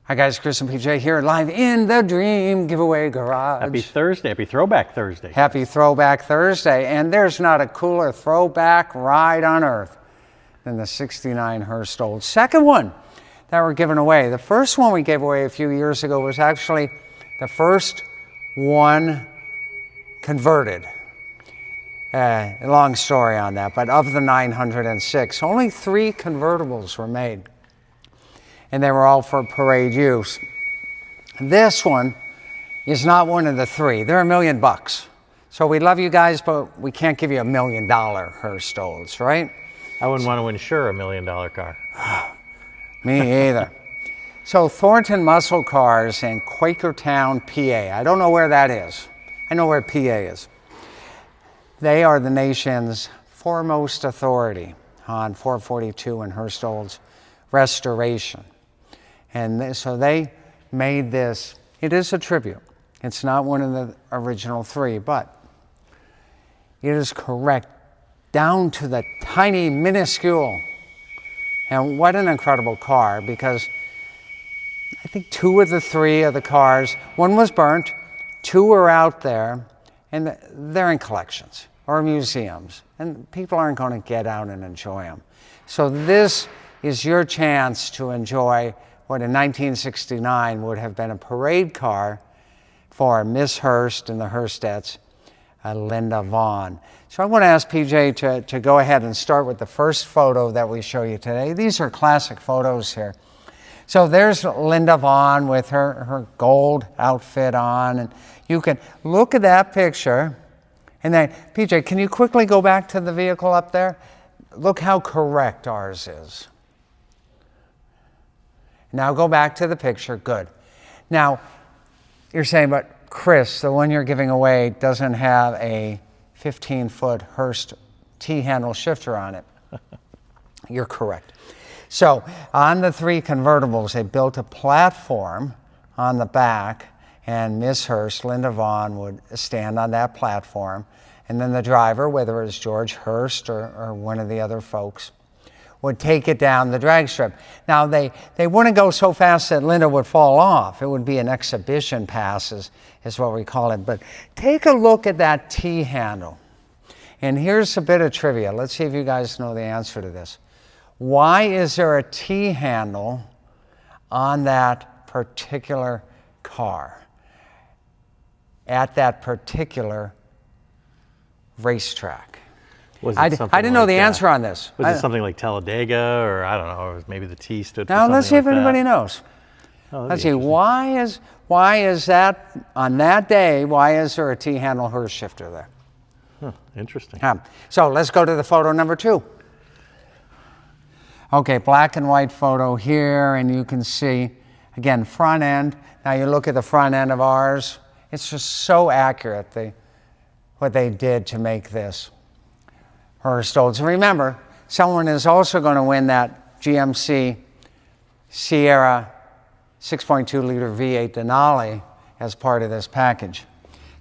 Hi guys, Chris and PJ here live in the Dream Giveaway Garage. Happy Thursday, happy Throwback Thursday. Happy Throwback Thursday. And there's not a cooler throwback ride on earth than the 69 Hurst Olds. Second one that we're giving away. The first one we gave away a few years ago was actually the first one converted. A long story on that, but of the 906, only 3 convertibles were made. And they were all for parade use. This one is not one of the 3. They're $1 million. So we love you guys, but we can't give you $1 million Hurst Olds, right? I wouldn't want to insure $1 million car. Me either. So Thornton Muscle Cars in Quakertown, PA. I don't know where that is. I know where PA is. They are the nation's foremost authority on 442 and Hurst Olds restoration. And so they made this. It is a tribute. It's not one of the original 3, but it is correct down to the tiny, minuscule. And what an incredible car, because I think 2 of the 3 of the cars, one was burnt, 2 are out there, and they're in collections or museums, and people aren't going to get out and enjoy them. So this is your chance to enjoy what in 1969 would have been a parade car for Miss Hurst and the Hurstettes, Linda Vaughn. So I want to ask PJ to go ahead and start with the first photo that we show you today. These are classic photos here. So there's Linda Vaughn with her gold outfit on, and you can look at that picture. And then, PJ, can you quickly go back to the vehicle up there? Look how correct ours is. Now go back to the picture. Good. Now, you're saying, but Chris, the one you're giving away doesn't have a 15-foot Hurst T-handle shifter on it. You're correct. So on the 3 convertibles, they built a platform on the back, and Miss Hurst, Linda Vaughn, would stand on that platform. And then the driver, whether it was George Hurst or one of the other folks, would take it down the drag strip. Now, they wouldn't go so fast that Linda would fall off. It would be an exhibition pass, is what we call it. But take a look at that T-handle. And here's a bit of trivia. Let's see if you guys know the answer to this. Why is there a T-handle on that particular car at that particular racetrack? I didn't know the answer on this. Was it something like Talladega, or I don't know, or maybe the T stood for now something let's see if like anybody that. knows. Oh, Let's see, why is that, on that day, why is there a T-handle Hurst shifter there? Huh, interesting. So let's go to the photo number 2. Okay, black and white photo here, and you can see, again, front end. Now you look at the front end of ours. It's just so accurate, what they did to make this Hurst Olds. Remember, someone is also going to win that GMC Sierra 6.2 liter V8 Denali as part of this package.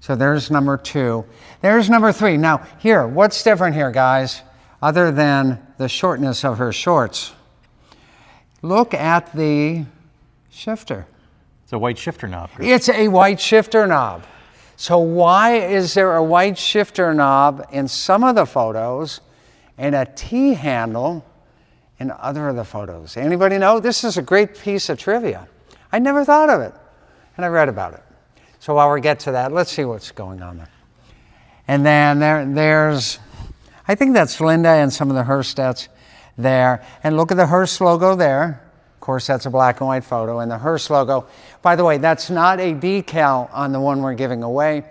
So there's number 2. There's number 3. Now here, what's different here, guys, other than the shortness of her shorts? Look at the shifter. It's a white shifter knob. It's a white shifter knob. So why is there a white shifter knob in some of the photos and a T-handle in other of the photos? Anybody know? This is a great piece of trivia. I never thought of it, and I read about it. So while we get to that, let's see what's going on there. And then there's, I think that's Linda and some of the Hurstettes there. And look at the Hurst logo there. Of course, that's a black and white photo. And the Hurst logo, by the way, that's not a decal on the one we're giving away.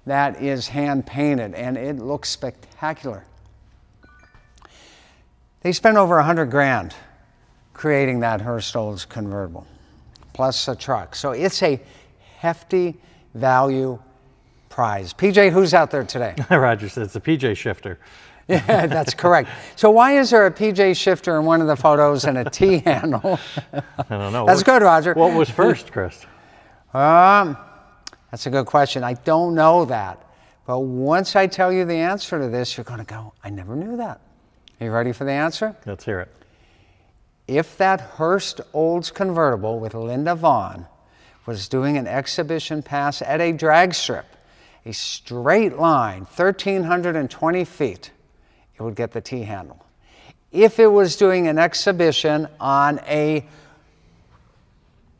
That is hand painted, and it looks spectacular. They spent over $100,000 creating that Hurst Olds convertible, plus a truck. So it's a hefty value prize. PJ, who's out there today? Roger said it's a PJ shifter. Yeah, that's correct. So why is there a PJ shifter in one of the photos and a T-handle? I don't know. That's good, Roger. What was first, Chris? That's a good question. I don't know that. But once I tell you the answer to this, you're going to go, I never knew that. Are you ready for the answer? Let's hear it. if that Hurst Olds convertible with Linda Vaughn was doing an exhibition pass at a drag strip, a straight line, 1,320 feet, it would get the T-handle. If it was doing an exhibition on a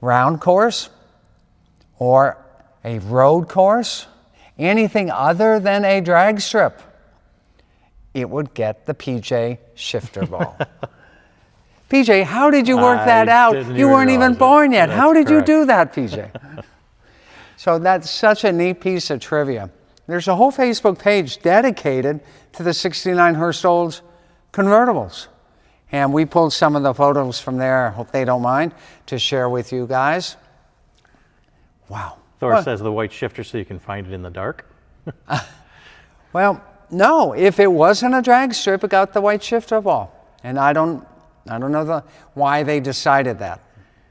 round course or a road course, anything other than a drag strip, it would get the PJ shifter ball. PJ, how did you work that out? You weren't even born yet. How did you do that, PJ? So that's such a neat piece of trivia. There's a whole Facebook page dedicated to the 69 Hurst Olds convertibles. And we pulled some of the photos from there, hope they don't mind, to share with you guys. Wow. Thor says the white shifter so you can find it in the dark. Well, no, if it wasn't a drag strip, it got the white shifter ball. And I don't know why they decided that,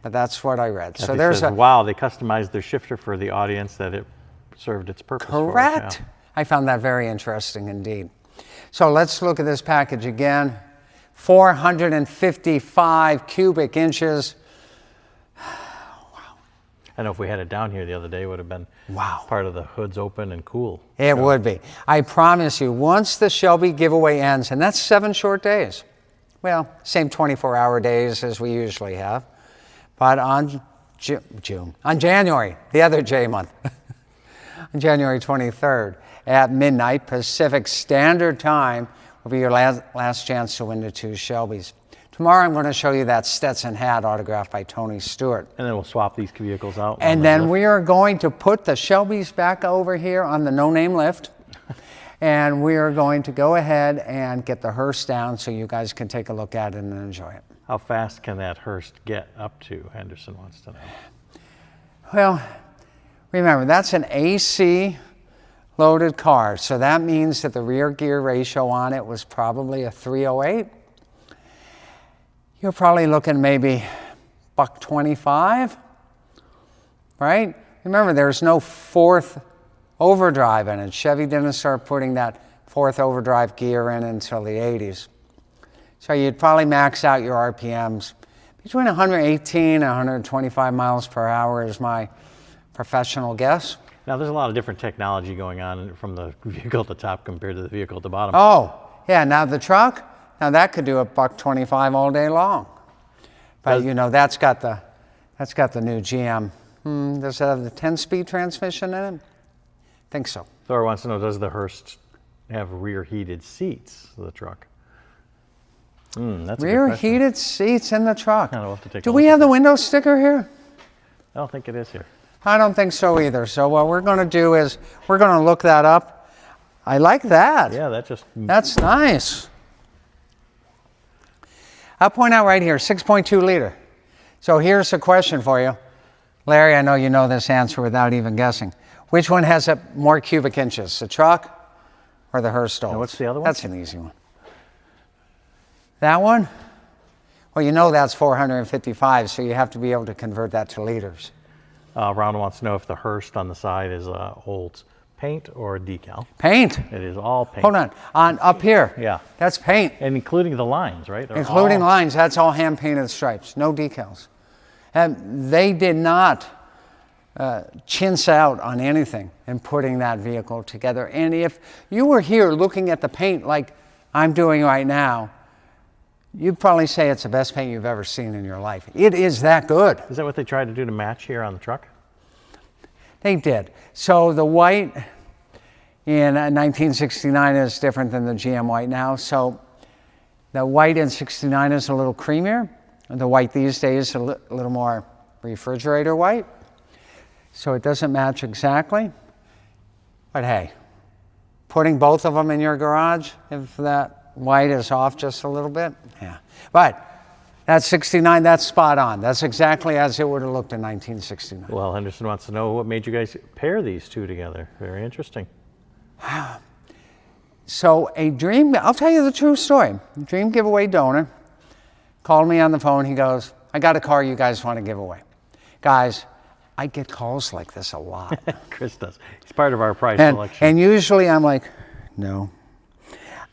but that's what I read. So there's wow, they customized their shifter for the audience that it served its purpose. Correct. For. Yeah. I found that very interesting indeed. So let's look at this package again. 455 cubic inches. I know if we had it down here the other day, it would have been part of the hood's open and cool. It would be. I promise you, once the Shelby giveaway ends, and that's 7 short days. Well, same 24-hour days as we usually have. But on January, the other J month, on January 23rd at midnight Pacific Standard Time will be your last chance to win the 2 Shelbys. Tomorrow I'm going to show you that Stetson hat autographed by Tony Stewart. And then we'll swap these vehicles out. And then we are going to put the Shelbys back over here on the no-name lift. And we are going to go ahead and get the Hurst down so you guys can take a look at it and enjoy it. How fast can that Hurst get up to, Henderson wants to know. Well, remember, that's an AC loaded car. So that means that the rear gear ratio on it was probably a 308. You're probably looking maybe $125, right? Remember, there's no 4th overdrive in it. Chevy didn't start putting that 4th overdrive gear in until the 80s. So you'd probably max out your RPMs between 118 and 125 miles per hour is my professional guess. Now there's a lot of different technology going on from the vehicle at the top compared to the vehicle at the bottom. Oh, yeah, now the truck, now that could do $125 all day long. But you know, that's got the new GM. Does it have the 10-speed transmission in it? I think so. Thor wants to know, does the Hurst have rear heated seats, the truck? That's rear heated seats in the truck. We'll have to take do we have the window sticker here? I don't think it is here. I don't think so either. So what we're going to do is we're going to look that up. I like that. Yeah, that's nice. I'll point out right here, 6.2 liter. So here's a question for you. Larry, I know you know this answer without even guessing. Which one has more cubic inches, the truck or the Hurst Olds? And what's the other one? That's an easy one. That one? Well, you know that's 455, so you have to be able to convert that to liters. Ron wants to know if the Hurst on the side is Olds paint or decal. Paint. It is all paint. Hold on up here. Yeah. That's paint. And including the lines, right? Including lines, that's all hand-painted stripes, no decals. And they did not chintz out on anything in putting that vehicle together. And if you were here looking at the paint like I'm doing right now, you'd probably say it's the best paint you've ever seen in your life. It is that good. Is that what they tried to do to match here on the truck? They did. So the white in 1969 is different than the GM white now. So the white in 69 is a little creamier. And the white these days is a little more refrigerator white. So it doesn't match exactly. But hey, putting both of them in your garage, if that white is off just a little bit, yeah. But that's 69, that's spot on. That's exactly as it would have looked in 1969. Well, Henderson wants to know what made you guys pair these two together. Very interesting. So I'll tell you the true story. Dream giveaway donor called me on the phone. He goes, I got a car you guys want to give away. Guys, I get calls like this a lot. Chris does. He's part of our prize selection. And usually I'm like, no.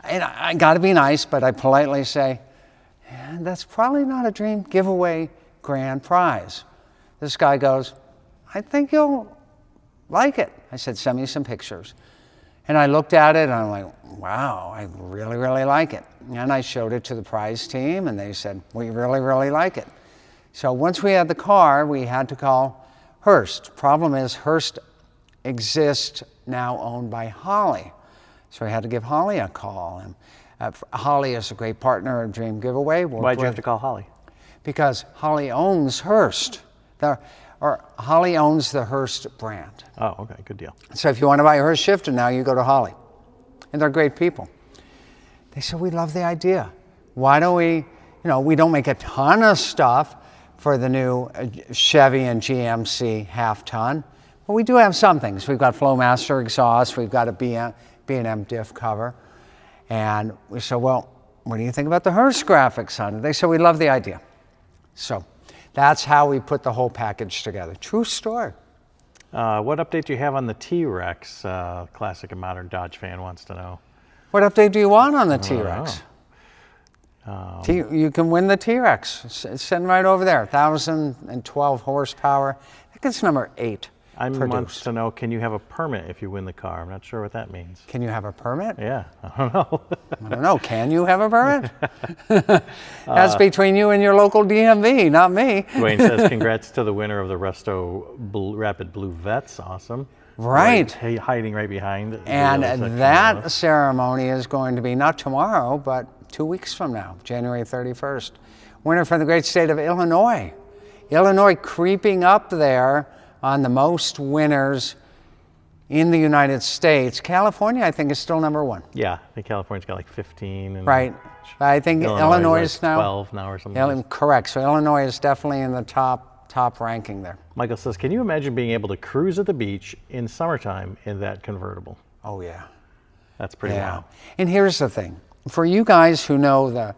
And I got to be nice, but I politely say, And that's probably not a dream giveaway grand prize. This guy goes, I think you'll like it. I said, send me some pictures. And I looked at it and I'm like, wow, I really, really like it. And I showed it to the prize team and they said, we really, really like it. So once we had the car, we had to call Hurst. Problem is, Hurst exists now owned by Holly. So we had to give Holly a call. And Holly is a great partner of Dream Giveaway. Why'd you have to call Holly? Because Holly owns Hurst. Holly owns the Hurst brand. Oh, okay, good deal. So if you want to buy a Hurst shifter now, you go to Holly. And they're great people. They said, we love the idea. Why don't we don't make a ton of stuff for the new Chevy and GMC half-ton, but we do have some things. We've got Flowmaster exhaust, we've got a B&M diff cover. And we said, well, what do you think about the Hurst graphics on it? They said, we love the idea. So that's how we put the whole package together. True story. What update do you have on the T-Rex? Classic and modern Dodge fan wants to know. What update do you want on the T-Rex? You can win the T-Rex. It's sitting right over there, 1,012 horsepower. I think it's number 8 I produced. want to know, can you have a permit if you win the car? I'm not sure what that means. Can you have a permit? Yeah, I don't know. I don't know. Can you have a permit? That's between you and your local DMV, not me. Dwayne says, congrats to the winner of the Resto Rapid Blue Vets. Awesome. Right. Hiding right behind. And that ceremony is going to be not tomorrow, but 2 weeks from now, January 31st. Winner from the great state of Illinois. Illinois creeping up there on the most winners in the United States. California, I think, is still number 1. Yeah, I think California's got like 15. And right. I think Illinois is like now 12 now or something. Correct. So Illinois is definitely in the top ranking there. Michael says, can you imagine being able to cruise at the beach in summertime in that convertible? Oh, yeah. That's pretty wild. And here's the thing. For you guys who know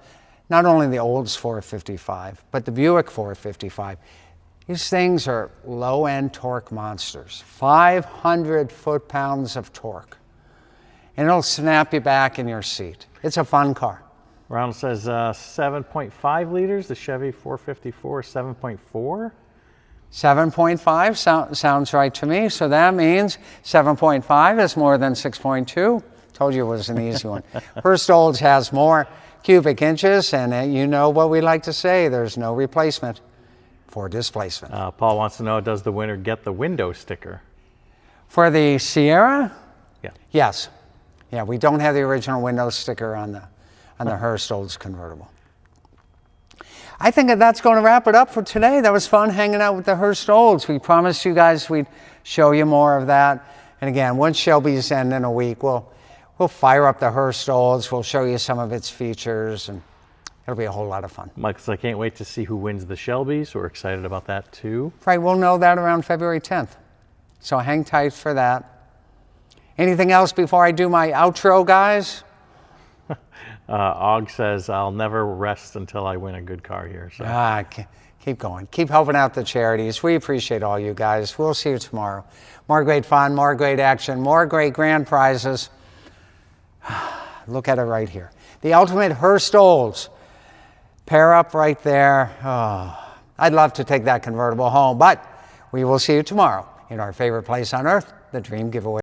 not only the Olds 455, but the Buick 455, these things are low-end torque monsters, 500 foot-pounds of torque. And it'll snap you back in your seat. It's a fun car. Ronald says 7.5 liters, the Chevy 454, 7.4? 7.5 sounds right to me. So that means 7.5 is more than 6.2. Told you it was an easy one. Hurst Olds has more cubic inches, and you know what we like to say, there's no replacement for displacement. Paul wants to know, does the winner get the window sticker? For the Sierra? Yeah. Yes. Yeah, we don't have the original window sticker on the Hurst Olds convertible. I think that's going to wrap it up for today. That was fun hanging out with the Hurst Olds. We promised you guys we'd show you more of that. And again, once Shelby's end in a week, we'll fire up the Hurst Olds. We'll show you some of its features, and it'll be a whole lot of fun. Mike says, I can't wait to see who wins the Shelbys. We're excited about that too. Right, we'll know that around February 10th. So hang tight for that. Anything else before I do my outro, guys? Og says, I'll never rest until I win a good car here. So. Keep going. Keep helping out the charities. We appreciate all you guys. We'll see you tomorrow. More great fun, more great action, more great grand prizes. Look at it right here. The ultimate Hurst Olds. Pair up right there. Oh, I'd love to take that convertible home, but we will see you tomorrow in our favorite place on earth, the Dream Giveaway.